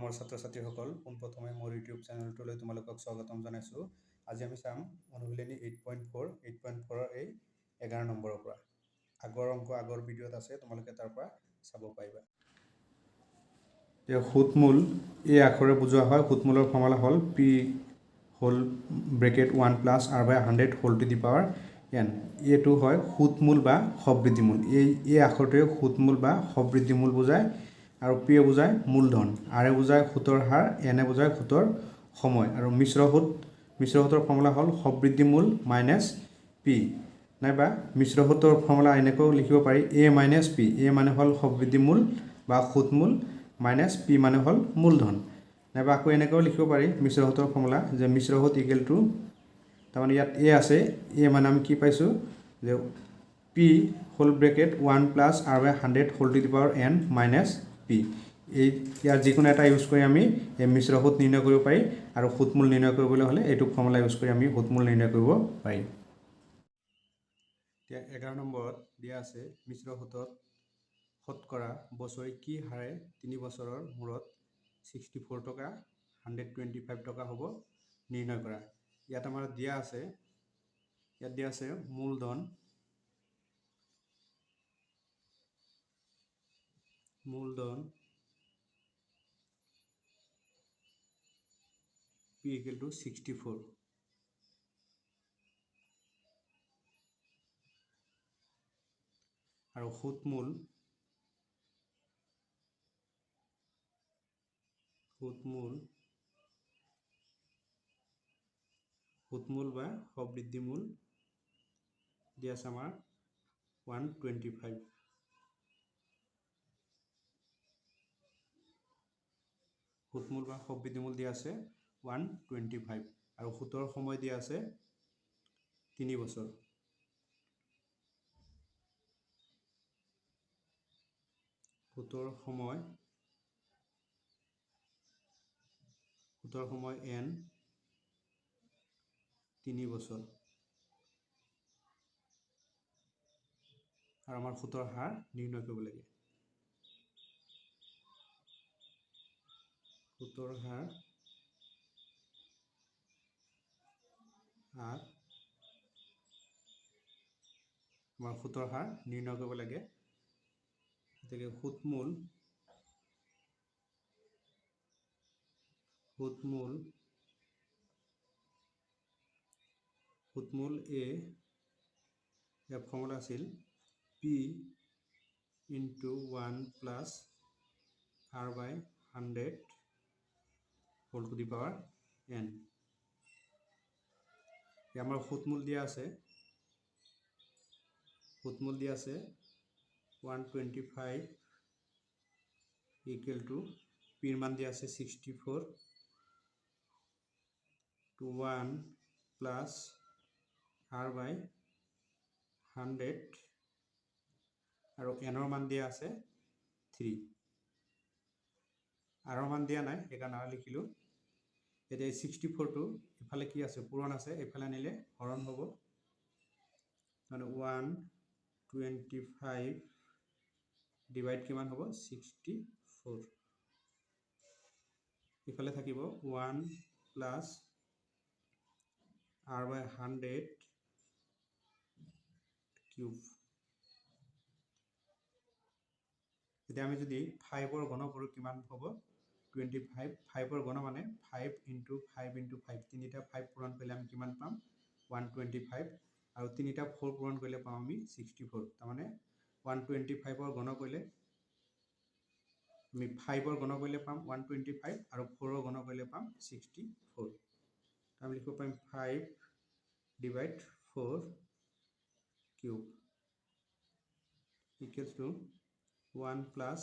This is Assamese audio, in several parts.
মৰমৰ ছাত্ৰ-ছাত্ৰীসকল পোনপ্ৰথমে মোৰ ইউটিউব চেনেলটোলৈ তোমালোকক স্বাগতম জনাইছোঁ। আজি আমি চাম অনুশীলনী 8.4 এই 11 নম্বৰৰ পৰা। আগৰ অংক আগৰ ভিডিঅ'ত আছে, তোমালোকে তাৰ পৰা চাব পাৰিবা। সুতমূল এই আখৰে বুজোৱা হয়। সুতমূলৰ ফৰ্মুলা হ'ল p whole bracket 1 plus r by 100 whole to the power n। এইটো হয় সুতমূল বা সবৃদ্ধিমূল। এই আখৰটোৱে সুতমূল বা সবৃদ্ধিমূল বুজায় আৰু p এ বুজায় মূলধন, r এ বুজায় সুতৰ হাৰ, n এ বুজায় সুতৰ সময়। আৰু মিশ্ৰ সুতৰ ফৰ্মুলা হ'ল সবৃদ্ধিমূল মাইনাছ p, নাইবা মিশ্ৰ সুতৰ ফৰ্মুলা এনেকৈও লিখিব পাৰি a মাইনাছ p। a মানে হ'ল সবৃদ্ধিমূল বা সুতমূল, মাইনাছ p মানে হ'ল মূলধন, নাইবা আকৌ এনেকৈও লিখিব পাৰি মিশ্ৰ সুতৰ ফৰ্মুলা যে মিশ্ৰ সুত ইকুৱেল টু, তাৰমানে ইয়াত a আছে, a মানে আমি কি পাইছোঁ যে p whole bracket 1 plus r by 100 whole to the power n minus p। ইয়াৰ যিকোনো এটা ইউজ কৰি আমি এই মিশ্ৰ সুত নিৰ্ণয় কৰিব পাৰি, আৰু সুতমূল নিৰ্ণয় কৰিবলৈ হ'লে এইটো ফৰ্মুলা ইউজ কৰি আমি সুতমূল নিৰ্ণয় কৰিব পাৰিম। এতিয়া 11 নম্বৰত দিয়া আছে মিশ্ৰ সুতত শতকৰা বছৰি কি হাৰে 3 বছৰৰ মূৰত 64 টকা 125 টকা হ'ব নিৰ্ণয় কৰা। ইয়াত আমাৰ দিয়া আছে মূলধন p equal to 64 আৰু সুতমূল বা সবৃদ্ধিমূল দিয়া আছে আমাৰ 125। সুতমূল বা সবৃদ্ধিমূল দিয়া আছে 125 আৰু সুতৰ সময় দিয়া আছে 3 বছৰ। সুতৰ সময় n 3 বছৰ আৰু আমাৰ সুতৰ হাৰ নিৰ্ণয় কৰিব লাগে। সুতৰ হাৰ আমাৰ সুতৰ হাৰ নিৰ্ণয় কৰিব লাগে। গতিকে সুতমূল a ইয়াৰ ফৰ্মুলা আছিল p into 1 plus r by 100 whole to the power n। আমাৰ সুতমূল দিয়া আছে 125 ইকুৱেল টু p ৰ মান দিয়া আছে 64 টু 1 প্লাছ r বাই 100 আৰু n ৰ মান দিয়া আছে 3। r ৰ মান দিয়া নাই, সেইকাৰণে r লিখিলোঁ। এতিয়া 64টো ইফালে কি আছে, পূৰণ আছে, এইফালে আনিলে হৰণ হ'ব, মানে 125 ডিভাইড কিমান হ'ব 64। ইফালে থাকিব 1 প্লাছ r বাই 100 কিউব। এতিয়া আমি যদি 5ৰ ঘন কৰোঁ কিমান হ'ব 25। 5ৰ ঘন মানে 5 ইনটু 5 ইনটু 5, তিনিটা 5 পূৰণ কৰিলে আমি কিমান পাম 125, আৰু তিনিটা 4 পূৰণ কৰিলে পাম আমি 64। তাৰমানে 125ৰ ঘন কৰিলে আমি 5ৰ ঘন কৰিলে পাম 125 আৰু 4ৰ ঘন কৰিলে পাম 64। আমি লিখিব পাৰিম 5 divide 4 cube equals to 1 plus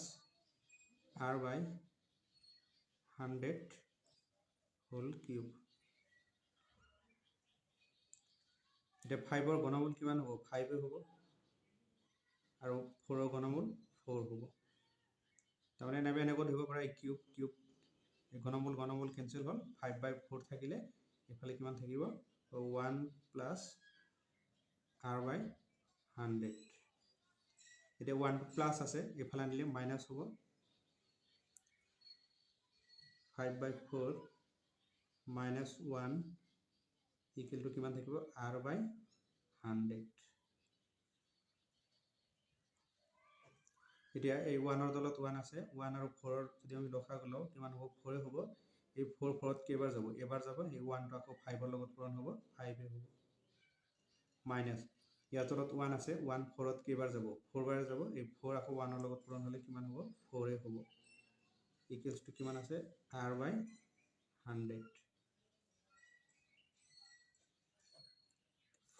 r by 100 whole cube. এতিয়া 5ৰ ঘনমূল কিমান হ'ব 5 হ'ব, আৰু 4ৰ ঘনমূল 4 হ'ব। তাৰমানে এনেকৈ ধৰিব পৰা কিউব এই ঘনমূল কেঞ্চেল হ'ল, 5/4 থাকিলে এইফালে কিমান থাকিব 1 প্লাছ r বাই 100। এতিয়া 1 প্লাছ আছে, এইফালে আনিলে মাইনাছ হ'ব, 5/4 -1 ইকুৱেল টু কিমান থাকিব r/100। এতিয়া এই 1ৰ তলত 1 আছে, 1 আৰু 4 যদি আমি লসাগু লওঁ কিমান হ'ব 4 হ'ব। এই 4 4ত কেইবাৰ যাব, এবাৰ যাব। এই 1টো আকৌ 5ৰ লগত পূৰণ হ'ব, 5 হ'ব। মাইনাছ ইয়াৰ তলত 1 আছে, 1 4ত কেইবাৰ যাব, 4 বাৰ যাব। এই 4 আকৌ 1ৰ লগত পূৰণ হ'লে কিমান হ'ব 4 হ'ব। ইকুৱেলছ টু কিমান আছে r/100।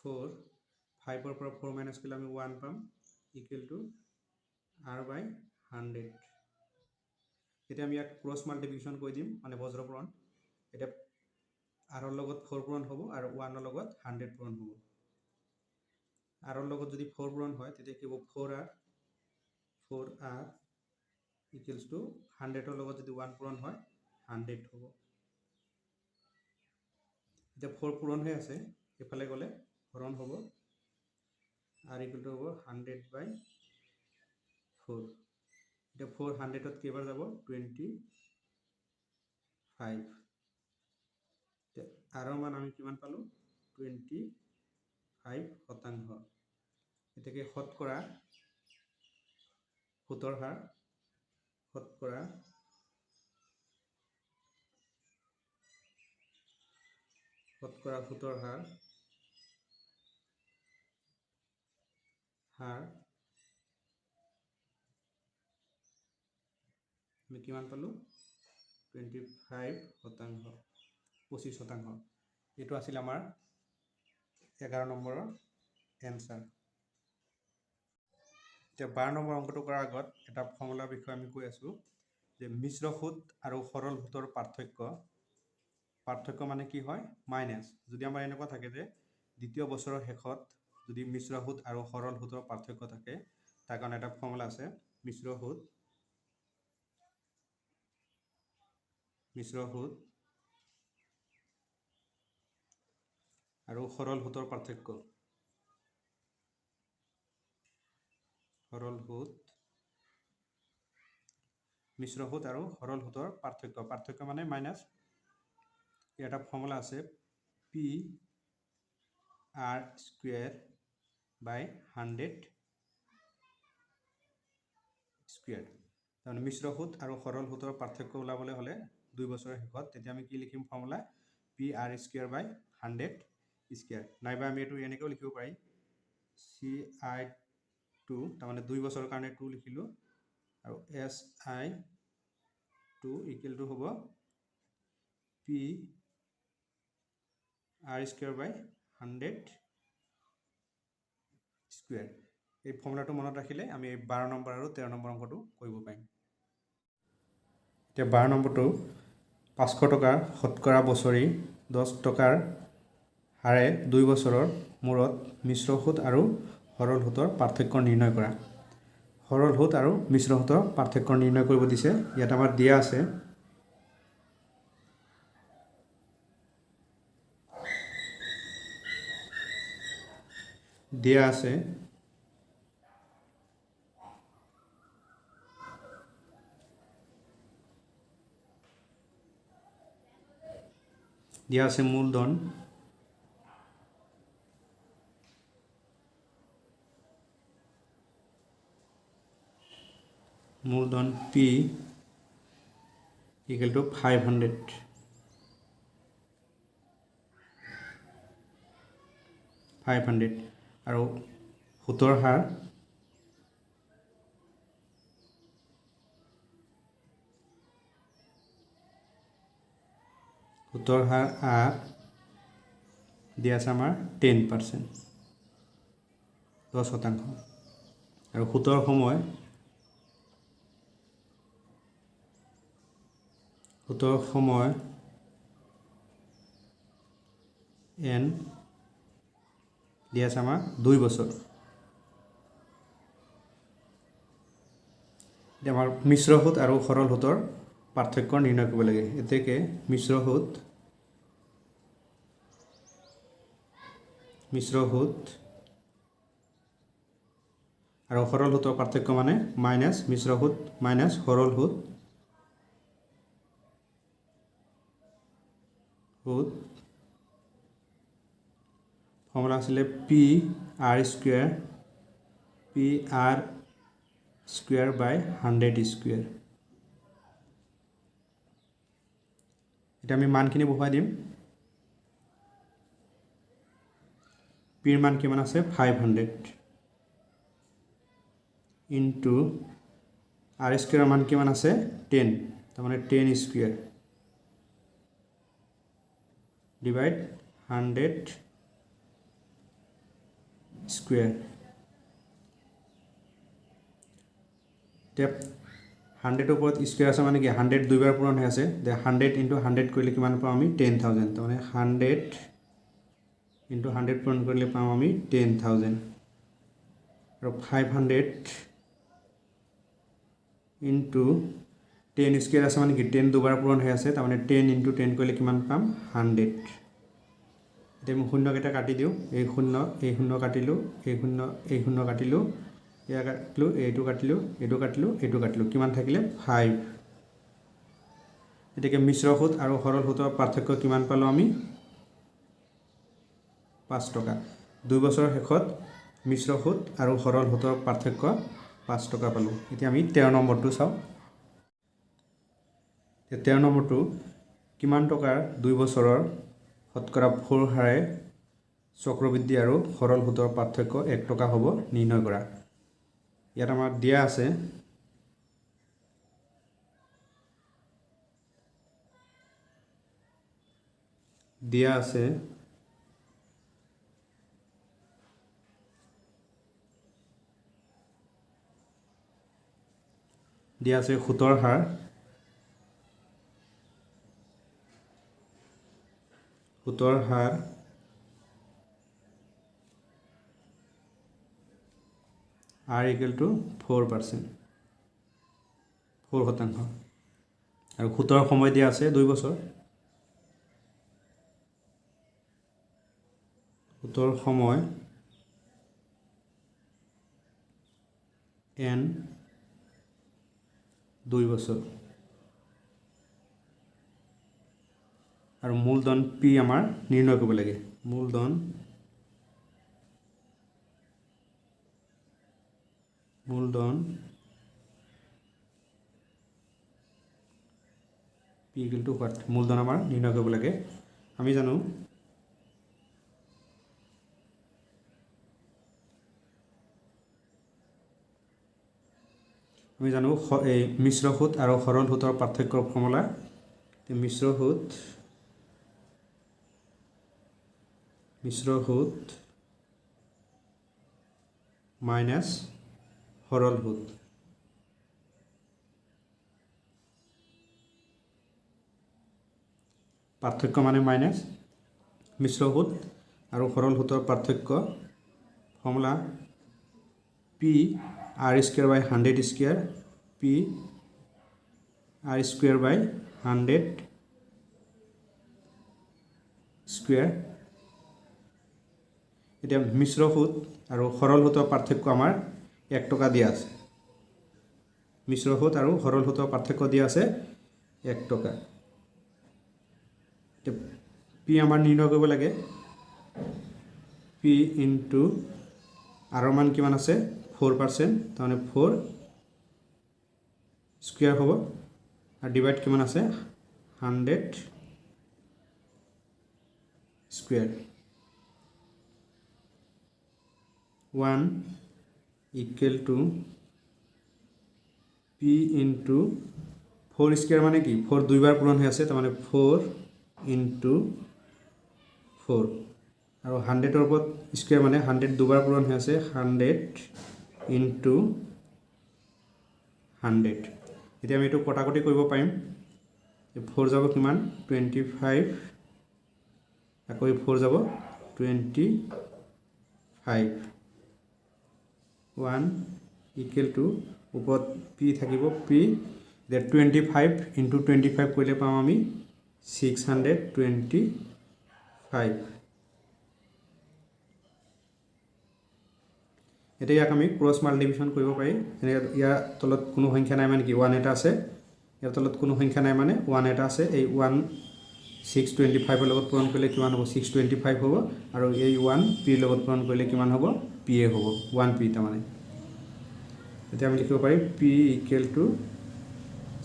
4 5ৰ পৰা 4 মাইনাছ কৰিলে আমি 1 পাম, ইকুৱেল টু r/100। এতিয়া আমি ইয়াক ক্ৰছ মাল্টিপ্লিকেশ্যন কৰি দিম, মানে বজ্ৰপূৰণ। এতিয়া rৰ লগত 4 পূৰণ হ'ব আৰু 1ৰ লগত 100 পূৰণ হ'ব। rৰ লগত যদি 4 পূৰণ হয় তেতিয়া কি হ'ব 4r ইকুৱেলছ টু 100ৰ লগত যদি 1 পূৰণ হয় 100 হ'ব। এতিয়া 4 পূৰণ হৈ আছে, এইফালে গ'লে হৰণ হ'ব, r ইকুৱেল টু হ'ব 100/4। এতিয়া 4 100ত কেইবাৰ যাব 25। এতিয়া r ৰ মান আমি কিমান পালোঁ 25%। এতেকে শতকৰা সুতৰ হাৰ, শতকৰা সুতৰ হাৰ আমি কিমান পালোঁ 25%, 25%। এইটো আছিল আমাৰ 11 নম্বৰৰ এনসাৰ। এতিয়া 12 নম্বৰ অংকটো কৰাৰ আগত এটা ফৰ্মুলাৰ বিষয়ে আমি কৈ আছোঁ যে মিশ্ৰ সুত আৰু সৰল সুতৰ পাৰ্থক্য মানে কি হয় মাইনাছ। যদি আমাৰ এনেকুৱা থাকে যে দ্বিতীয় বছৰৰ শেষত যদি মিশ্ৰ সুত আৰু সৰল সুতৰ পাৰ্থক্য থাকে, তাৰ কাৰণে এটা ফৰ্মুলা আছে মিশ্ৰ সুত আৰু সৰল সুতৰ পাৰ্থক্য। মিশ্ৰ সুত আৰু সৰল সুতৰ পাৰ্থক্য মানে মাইনাছ। এটা ফৰ্মুলা আছে PR²/100²। তাৰমানে মিশ্ৰ সুত আৰু সৰল সুতৰ পাৰ্থক্য ওলাবলৈ হ'লে 2 বছৰৰ শেষত, তেতিয়া আমি কি লিখিম ফৰ্মুলা PR²/100²। নাইবা আমি এইটো এনেকৈও লিখিব পাৰি CI2, তাৰমানে 2 বছৰৰ কাৰণে 2 লিখিলোঁ, আৰু SI2 ইকুৱেল টু হ'ব PR²/100²। এই ফৰ্মুলাটো মনত ৰাখিলে আমি 12 নম্বৰ আৰু 13 নম্বৰ অংকটো কৰিব পাৰিম। এতিয়া 12 নম্বৰটো 500 টকাৰ শতকৰা বছৰি 10 টকাৰ হাৰে 2 বছৰৰ মূৰত মিশ্ৰ সুত আৰু সৰল সুতৰ পাৰ্থক্য নিৰ্ণয় কৰা। সৰল সুত আৰু মিশ্ৰ সুতৰ পাৰ্থক্য নিৰ্ণয় কৰিব দিছে। ইয়াত আমাৰ দিয়া আছে মূলধন P equal to 500 আৰু সুতৰ হাৰ R দিয়া আছে আমাৰ 10%, 10%। আৰু সুতৰ সময় N দিয়া আছে আমাৰ 2 বছৰ। এতিয়া আমাৰ মিশ্ৰ সুত আৰু সৰল সুতৰ পাৰ্থক্য নিৰ্ণয় কৰিব লাগে। এতেকে মিশ্ৰ সুত আৰু সৰল সুতৰ পাৰ্থক্য মানে মাইনাছ মিশ্ৰ সুত মাইনাছ সৰল সুত সুত ফৰ্মুলা আছিলে পি আৰ স্কুৱেৰ বাই 100 স্কুৱেৰ। এতিয়া আমি মানখিনি বহুৱাই দিম। পিৰ মান কিমান আছে 500 ইনটু আৰ স্কুৱেৰৰ মান কিমান আছে 10, তাৰমানে 10 স্কুৱেৰ ডিভাইড 100 স্কুৱেৰ। এতিয়া 100ৰ ওপৰত স্কুৱেৰ আছে মানে কি 100 দুইবাৰ পূৰণ হৈ আছে, 100 ইনটু 100 কৰিলে কিমান পাওঁ আমি 10,000, তাৰমানে 100 ইনটু 100 পূৰণ কৰিলে পাওঁ আমি 10,000 আৰু 500 ইনটু 10 স্কুৱেৰ আছে মানে কি 10 দুবাৰ পূৰণ হৈ আছে, তাৰমানে 10 ইনটু 10 কৰিলে কিমান পাম 100। এতিয়া মই শূন্যকেইটা কাটি দিওঁ, এই শূন্য কাটিলোঁ, এই শূন্য কাটিলোঁ, এয়া কাটিলোঁ, এইটো কাটিলোঁ, এইটো কাটিলোঁ, এইটো কাটিলোঁ, কিমান থাকিলে 5। এতিয়াকে মিশ্ৰ সুত আৰু সৰল সুতৰ পাৰ্থক্য কিমান পালোঁ আমি 5 টকা। 2 বছৰৰ শেষত মিশ্ৰ সুত আৰু সৰল সুতৰ পাৰ্থক্য 5 টকা পালোঁ। এতিয়া আমি 13 নম্বৰটো চাওঁ। 13 নম্বৰটো কিমান টকাৰ 2 বছৰৰ শতকৰা 4 হাৰে চক্ৰবৃদ্ধি আৰু সৰল সুতৰ পাৰ্থক্য 1 টকা হ'ব নিৰ্ণয় কৰা। ইয়াত আমাৰ দিয়া আছে সুতৰ হাৰ R equal to 4%, 4%, আৰু সুতৰ সময় দিয়া আছে 2 বছৰ। সুতৰ সময় N 2 বছৰ আৰু মূলধন P আমাৰ নিৰ্ণয় কৰিব লাগে। মূলধন P equal to what? মূলধন আমাৰ নিৰ্ণয় কৰিব লাগে। আমি জানো এই মিশ্ৰ সুত আৰু সৰল সুতৰ পাৰ্থক্যৰ ফৰ্মুলা। মিশ্ৰ সুত মাইনাছ সৰল সুত। পাৰ্থক্য মানে মাইনাছ মিশ্ৰ সুত আৰু সৰল সুতৰ পাৰ্থক্য ফৰ্মুলা পি আৰ স্কুৱেৰ বাই 100 স্কুৱেৰ, পি আৰ স্কুৱেৰ বাই 100 স্কুৱেৰ। এতিয়া মিশ্ৰ সুত আৰু সৰল সুতৰ পাৰ্থক্য আমাৰ 1 টকা দিয়া আছে। মিশ্ৰ সুত আৰু সৰল সুতৰ পাৰ্থক্য দিয়া আছে 1 টকা। এতিয়া পি আমাৰ নিৰ্ণয় কৰিব লাগে। পি ইনটু আৰৰ মান কিমান আছে 4%, তাৰমানে 4 স্কুৱেৰ হ'ব আৰু ডিভাইড কিমান আছে 100 square. 1 equal to P into 4 square মানে কি 4 দুইবাৰ পূৰণ হৈ আছে, তাৰমানে 4 ইনটু 4 আৰু 100ৰ ওপৰত স্কুৱেৰ মানে 100 দুবাৰ পূৰণ হৈ আছে, 100 ইনটু 100। এতিয়া আমি এইটো কটাকটি কৰিব পাৰিম। 4 যাব কিমান 25, আকৌ 4 যাব 25। 1 equal to ওপৰত P থাকিব, P এতিয়া 25 ইনটু 25 কৰিলে পাওঁ আমি 625। এতিয়া ইয়াক আমি ক্ৰছ মাল্টিপ্লিকেশ্যন কৰিব পাৰি। যেনেকৈ ইয়াৰ তলত কোনো সংখ্যা নাই মানে কি 1 এটা আছে, ইয়াৰ তলত কোনো সংখ্যা নাই মানে 1 এটা আছে। এই 1 625 লগত পূৰণ কৰিলে কিমান হ'ব 625 হ'ব আৰু এই 1 p লগত পূৰণ কৰিলে কিমান হ'ব pa হ'ব 1 p তাৰমানে এতিয়া আমি লিখিব পাৰিম p =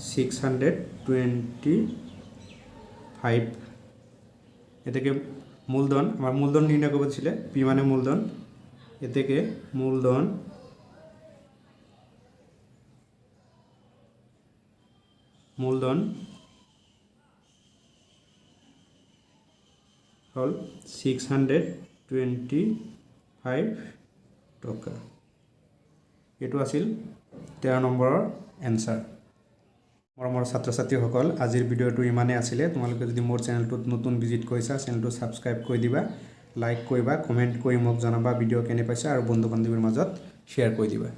625 এতেকে মূলধন আমাৰ মূলধন নিৰ্ণয় কৰিব দিছিলে p মানে মূলধন এতেকে মূলধন হল 625 টকা এটো আছিল 13 নম্বৰৰ এনসাৰ মৰমৰ ছাত্ৰ ছাত্ৰীসকল আজিৰ ভিডিওটো ইমানে আছিলে তোমালোকে যদি মোৰ চেনেলটোত নতুন ভিজিট কৰিছা চেনেলটো সাবস্ক্ৰাইব কৰি দিবা লাইক কৰিবা কমেন্ট কৰি মোক জনাবা ভিডিও কেনে পাইছা আৰু বন্ধু বান্ধৱীৰ মাজত শেয়াৰ কৰি দিবা